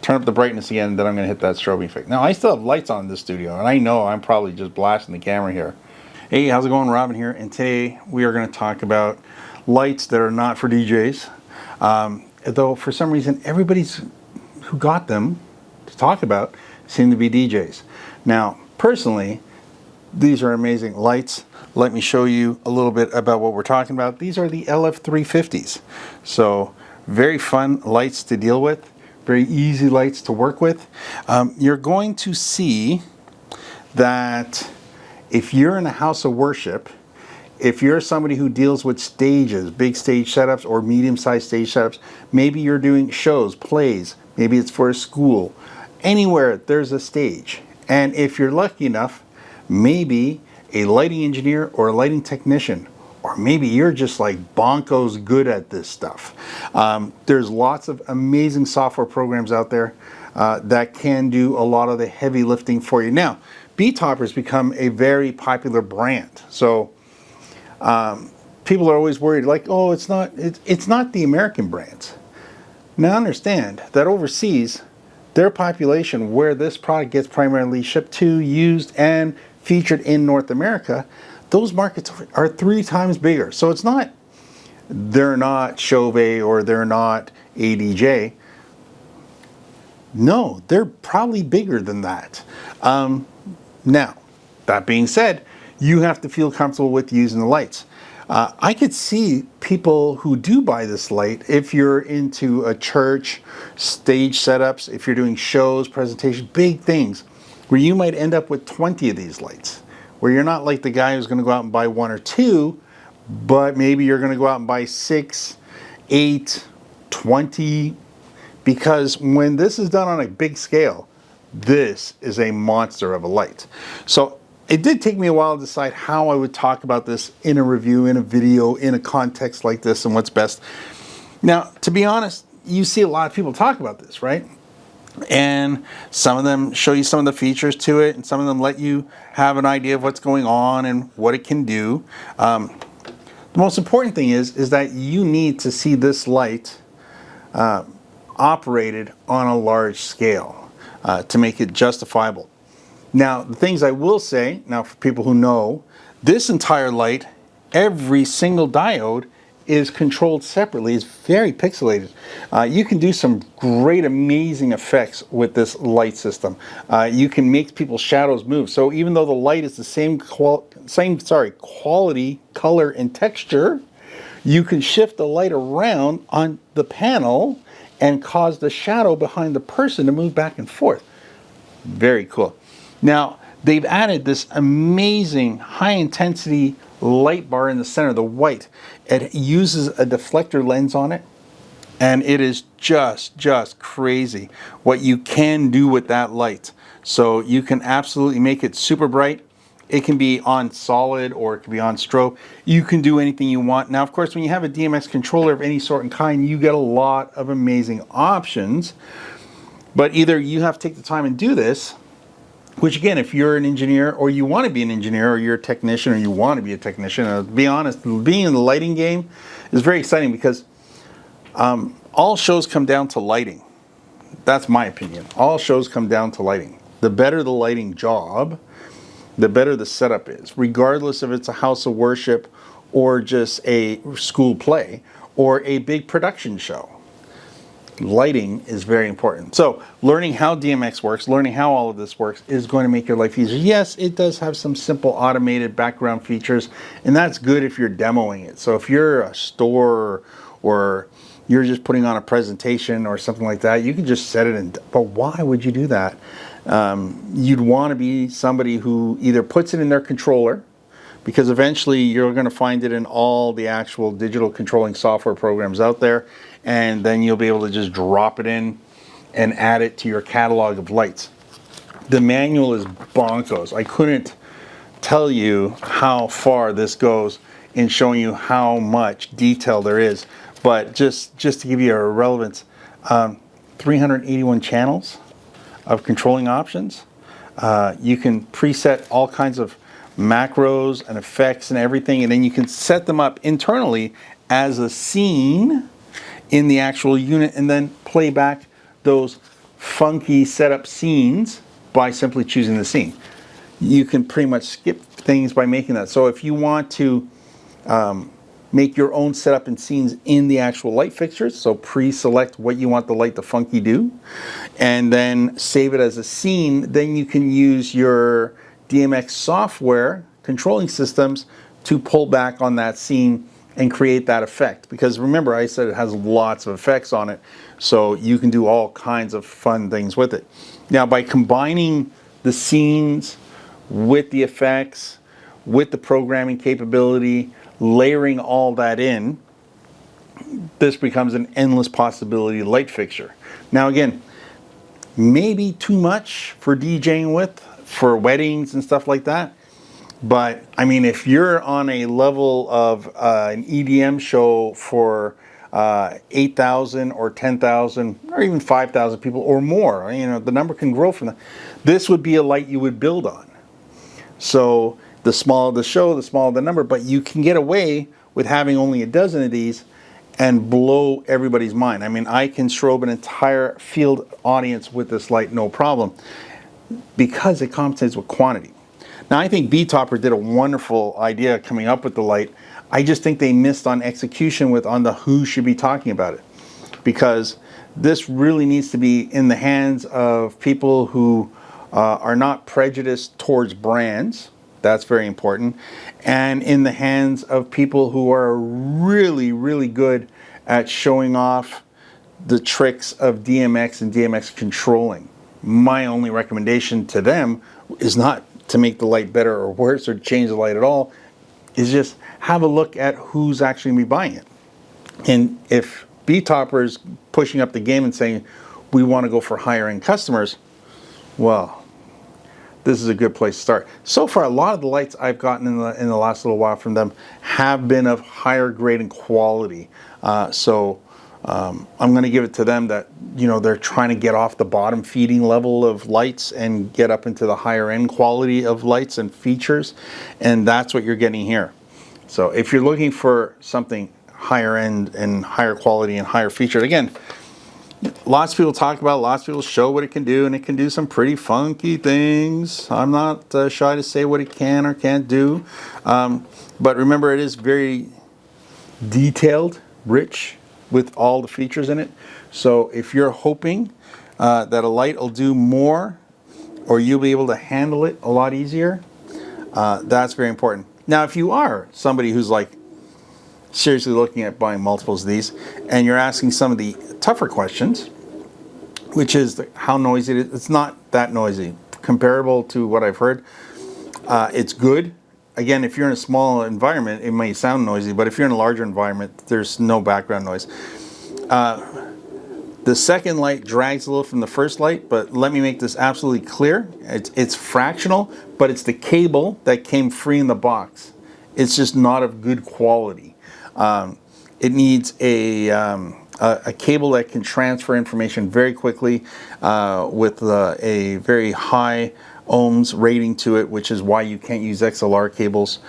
turn up the brightness again, and then I'm going to hit that strobe effect. Now, I still have lights on in this studio, and I know I'm probably just blasting the camera here. Hey, how's it going? Robin here, and today we are going to talk about lights that are not for DJs. Though for some reason, everybody's who got them to talk about seem to be DJs. Now, personally, these are amazing lights. Let me show you a little bit about what we're talking about. These are the LF350s. So, very fun lights to deal with. Very easy lights to work with. You're going to see that if you're in a house of worship, if you're somebody who deals with stages, big stage setups or medium-sized stage setups, maybe you're doing shows, plays, maybe it's for a school, anywhere there's a stage. And if you're lucky enough, maybe a lighting engineer or a lighting technician, or maybe you're just like bonkos good at this stuff. There's lots of amazing software programs out there that can do a lot of the heavy lifting for you. Now, Betopper's become a very popular brand. So people are always worried, like, oh, it's not the American brands. Now understand that overseas, their population where this product gets primarily shipped to, used, and featured in North America, those markets are 3 times bigger. So it's not, they're not Strobe or they're not ADJ. No, they're probably bigger than that. Now, that being said, you have to feel comfortable with using the lights. I could see people who do buy this light, if you're into a church, stage setups, if you're doing shows, presentations, big things, where you might end up with 20 of these lights, where you're not like the guy who's going to go out and buy 1 or 2, but maybe you're going to go out and buy 6, 8, 20, because when this is done on a big scale, this is a monster of a light. So it did take me a while to decide how I would talk about this in a review, in a video, in a context like this, and what's best. Now, to be honest, you see a lot of people talk about this, right? And some of them show you some of the features to it, and some of them let you have an idea of what's going on and what it can do. The most important thing is that you need to see this light operated on a large scale to make it justifiable. Now, the things I will say, now for people who know, this entire light, every single diode is controlled separately. It's very pixelated. You can do some great, amazing effects with this light system. You can make people's shadows move. So even though the light is the same quality, color, and texture, you can shift the light around on the panel and cause the shadow behind the person to move back and forth. Very cool. Now, they've added this amazing high-intensity light bar in the center, the white. It uses a deflector lens on it, and it is just crazy what you can do with that light. So you can absolutely make it super bright. It can be on solid or it can be on strobe. You can do anything you want. Now, of course, when you have a DMX controller of any sort and kind, you get a lot of amazing options. But either you have to take the time and do this, which again, if you're an engineer or you want to be an engineer or you're a technician or you want to be a technician, to be honest, being in the lighting game is very exciting because all shows come down to lighting. That's my opinion. All shows come down to lighting. The better the lighting job, the better the setup is, regardless if it's a house of worship or just a school play or a big production show. Lighting is very important. So learning how DMX works, learning how all of this works is going to make your life easier. Yes, it does have some simple automated background features, and that's good if you're demoing it. So if you're a store or you're just putting on a presentation or something like that, you can just set it in. But why would you do that? You'd want to be somebody who either puts it in their controller, because eventually you're going to find it in all the actual digital controlling software programs out there, and then you'll be able to just drop it in and add it to your catalog of lights. The manual is bonkers. I couldn't tell you how far this goes in showing you how much detail there is, but just to give you a relevance, 381 channels of controlling options. You can preset all kinds of macros and effects and everything, and then you can set them up internally as a scene in the actual unit and then play back those funky setup scenes by simply choosing the scene. You can pretty much skip things by making that. So if you want to make your own setup and scenes in the actual light fixtures, so pre-select what you want the light to funky do, and then save it as a scene, then you can use your DMX software controlling systems to pull back on that scene and create that effect. Because remember, I said it has lots of effects on it, so you can do all kinds of fun things with it. Now, by combining the scenes with the effects, with the programming capability, layering all that in, this becomes an endless possibility light fixture. Now again, maybe too much for DJing with, for weddings and stuff like that. But I mean, if you're on a level of an EDM show for 8,000 or 10,000 or even 5,000 people or more, you know, the number can grow from that. This would be a light you would build on. So the smaller the show, the smaller the number, but you can get away with having only a dozen of these and blow everybody's mind. I mean, I can strobe an entire field audience with this light, no problem, because it compensates with quantity. Now, I think Betopper did a wonderful idea coming up with the light. I just think they missed on execution on the who should be talking about it, because this really needs to be in the hands of people who are not prejudiced towards brands. That's very important. And in the hands of people who are really, really good at showing off the tricks of DMX and DMX controlling. My only recommendation to them is not to make the light better or worse or change the light at all, is just have a look at who's actually going to be buying it. And if Betopper is pushing up the game and saying, we want to go for higher end customers, well, this is a good place to start. So far, a lot of the lights I've gotten in the last little while from them have been of higher grade and quality. I'm going to give it to them that, you know, they're trying to get off the bottom feeding level of lights and get up into the higher end quality of lights and features, and that's what you're getting here. So if you're looking for something higher end and higher quality and higher featured, again, lots of people talk about it, lots of people show what it can do, and it can do some pretty funky things. I'm not shy to say what it can or can't do. But remember, it is very detailed, rich, with all the features in it. So if you're hoping that a light will do more, or you'll be able to handle it a lot easier, that's very important. Now, if you are somebody who's like seriously looking at buying multiples of these, and you're asking some of the tougher questions, which is how noisy it is. It's not that noisy. Comparable to what I've heard, it's good. Again, if you're in a small environment, it may sound noisy, but if you're in a larger environment, there's no background noise. The second light drags a little from the first light, but let me make this absolutely clear. It's fractional, but it's the cable that came free in the box. It's just not of good quality. It needs a cable that can transfer information very quickly with a very high ohms rating to it, which is why you can't use XLR cables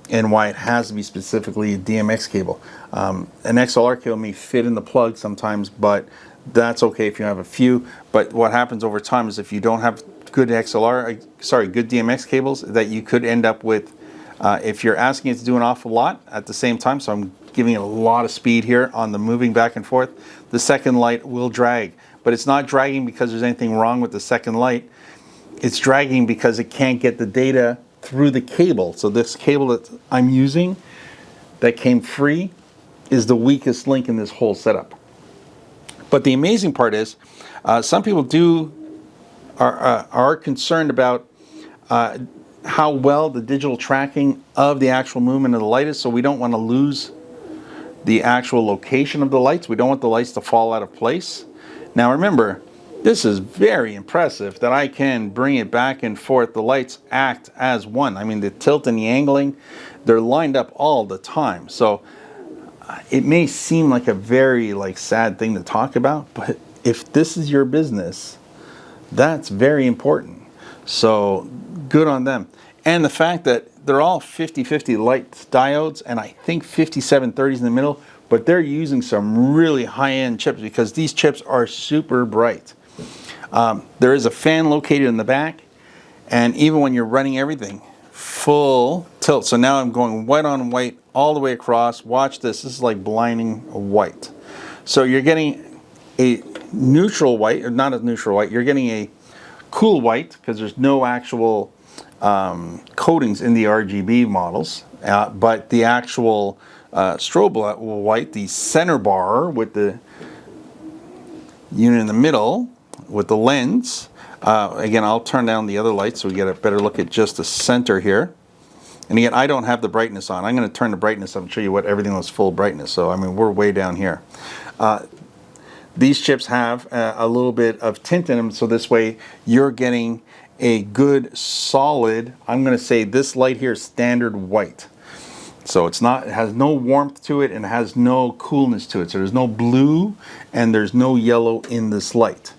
and why it has to be specifically a DMX cable. An XLR cable may fit in the plug sometimes, but that's okay if you have a few. But what happens over time is if you don't have good good DMX cables, that you could end up with, if you're asking it to do an awful lot at the same time, so I'm giving it a lot of speed here on the moving back and forth, the second light will drag. But it's not dragging because there's anything wrong with the second light. It's dragging because it can't get the data through the cable. So this cable that I'm using that came free is the weakest link in this whole setup. But the amazing part is, some people are concerned about how well the digital tracking of the actual movement of the light is, so we don't want to lose the actual location of the lights. We don't want the lights to fall out of place. Now remember, this is very impressive that I can bring it back and forth. The lights act as one. I mean, the tilt and the angling, they're lined up all the time. So it may seem like a very sad thing to talk about, but if this is your business, that's very important. So good on them. And the fact that they're all 50/50 light diodes, and I think 5730s in the middle, but they're using some really high-end chips because these chips are super bright. There is a fan located in the back, and even when you're running everything full tilt, so now I'm going white on white all the way across. Watch this. This is like blinding white. So you're getting a neutral white, or not a neutral white, you're getting a cool white because there's no actual coatings in the RGB models, but the actual strobe white, the center bar with the unit in the middle with the lens. Again, I'll turn down the other lights so we get a better look at just the center here. And again, I don't have the brightness on. I'm going to turn the brightness up and show you what everything was full brightness. So I mean, we're way down here. These chips have a little bit of tint in them, so this way you're getting a good solid, I'm going to say this light here is standard white. So it's not, it has no warmth to it and it has no coolness to it. So there's no blue and there's no yellow in this light.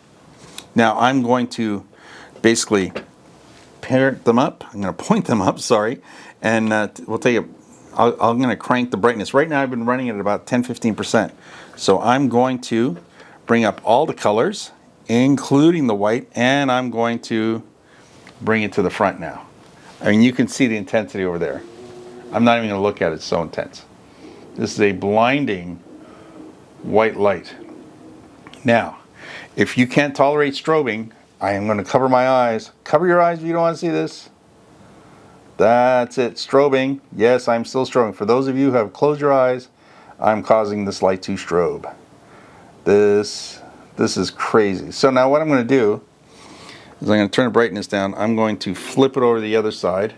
Now I'm going to basically parent them up. I'm going to point them up, sorry, and we'll take it. I'm going to crank the brightness. Right now I've been running it at about 10-15%. So I'm going to bring up all the colors, including the white, and I'm going to bring it to the front now. I mean, you can see the intensity over there. I'm not even going to look at it, it's so intense. This is a blinding white light. Now, if you can't tolerate strobing, I am going to cover my eyes. Cover your eyes if you don't want to see this. That's it, strobing. Yes, I'm still strobing. For those of you who have closed your eyes, I'm causing this light to strobe. This is crazy. So now what I'm going to do is I'm going to turn the brightness down. I'm going to flip it over to the other side,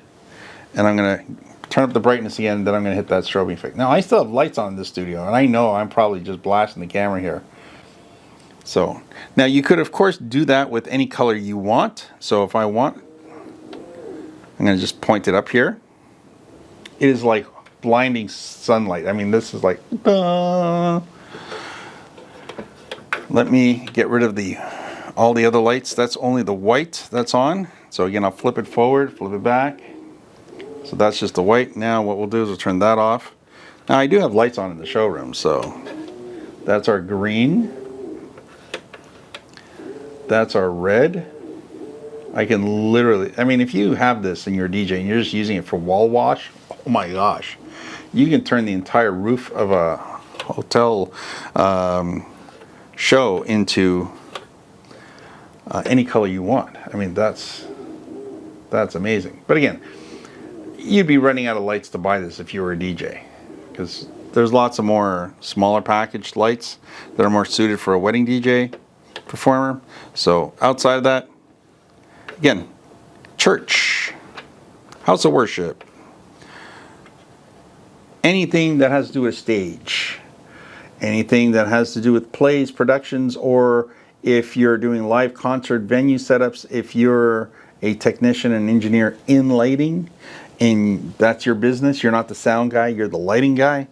and I'm going to turn up the brightness again, and then I'm going to hit that strobing effect. Now I still have lights on in this studio, and I know I'm probably just blasting the camera here. So now you could of course do that with any color you want. So if I want, I'm going to just point it up here. It is like blinding sunlight. I mean, this is like, let me get rid of all the other lights. That's only the white that's on. So again, I'll flip it forward, flip it back. So that's just the white. Now what we'll do is we'll turn that off. Now I do have lights on in the showroom, so that's our green. That's our red. I can literally, I mean, if you have this and you're a DJ and you're just using it for wall wash, oh my gosh, you can turn the entire roof of a hotel show into any color you want. I mean, that's amazing. But again, you'd be running out of lights to buy this if you were a DJ, because there's lots of more smaller packaged lights that are more suited for a wedding DJ performer. So outside of that, again, church, house of worship, anything that has to do with stage, anything that has to do with plays, productions, or if you're doing live concert venue setups, if you're a technician and engineer in lighting and that's your business, you're not the sound guy, you're the lighting guy,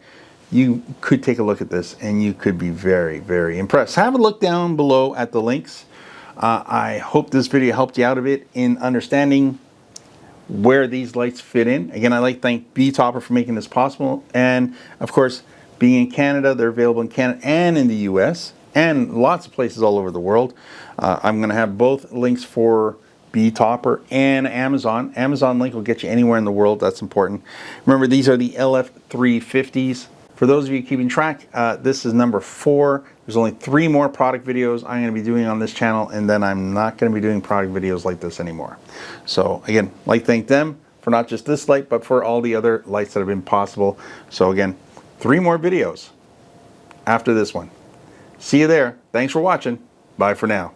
you could take a look at this and you could be very, very impressed. Have a look down below at the links. I hope this video helped you out a bit in understanding where these lights fit in. Again, I'd like to thank Betopper for making this possible. And of course, being in Canada, they're available in Canada and in the US and lots of places all over the world. I'm going to have both links for Betopper and Amazon. Amazon link will get you anywhere in the world. That's important. Remember, these are the LF350s. For those of you keeping track, this is number 4. There's only 3 more product videos I'm going to be doing on this channel, and then I'm not going to be doing product videos like this anymore. So again, I'd like to thank them for not just this light, but for all the other lights that have been possible. So again, 3 more videos after this one. See you there. Thanks for watching. Bye for now.